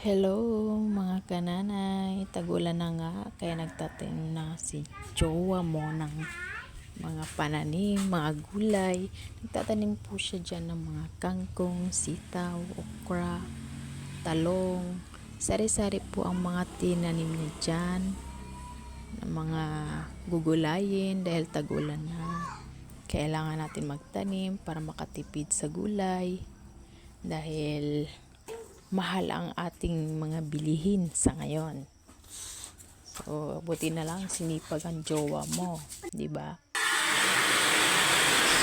Hello mga kananay, tagulan na nga kaya nagtatanim na si jowa mo ng mga pananim, mga gulay. Nagtatanim po siya dyan ng mga kangkong, sitaw, okra, talong. Sari-sari po ang mga tinanim niya dyan ng mga gugulayin dahil tagulan na. Kailangan natin magtanim para makatipid sa gulay dahil mahal ang ating mga bilihin sa ngayon. So, buti na lang sinipag ang jowa mo, 'di ba?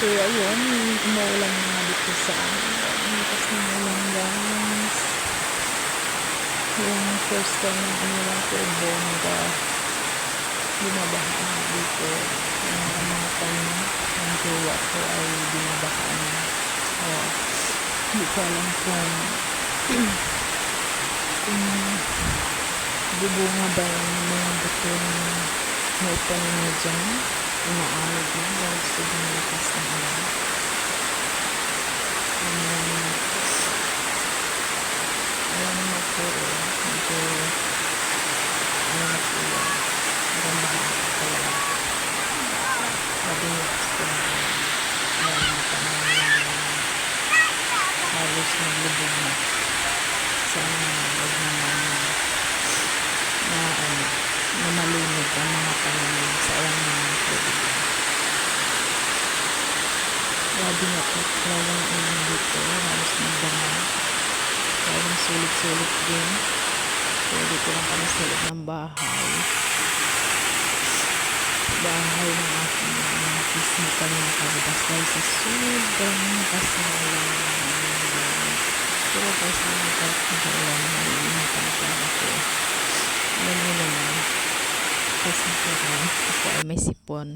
So, ayun, umuulan na nga dito sa lakas ng ulan, guys. Yung first time na umulan ko bongga, binabaha na dito. Yung mga tanim ng jowa ko ay binabaha na. So, hindi ko alam kung bubunga ba yung mga buto na naitanim na dyan, umaalog na dahil sobrang lakas ng ulan. Alam mo po, medyo ano na po yan, maganda talaga. Sabi niya gusto na yung panahon na halos naglubog na. Sana wag naman na malunog ang mga pananim sa ayan mga tubig. Grabe nga po, talagang ulan dito, halos magdama. Talagang sulit-sulit din. So, dito lang kami sa loob ng bahay. Bahay ng aking kismi kami nakalabas dahil sa sobrang lakas ng ulan. Pero guys, kahit nag-ulan, naiinitan pa ako. Alam mo naman, kasi ako ay may sipon.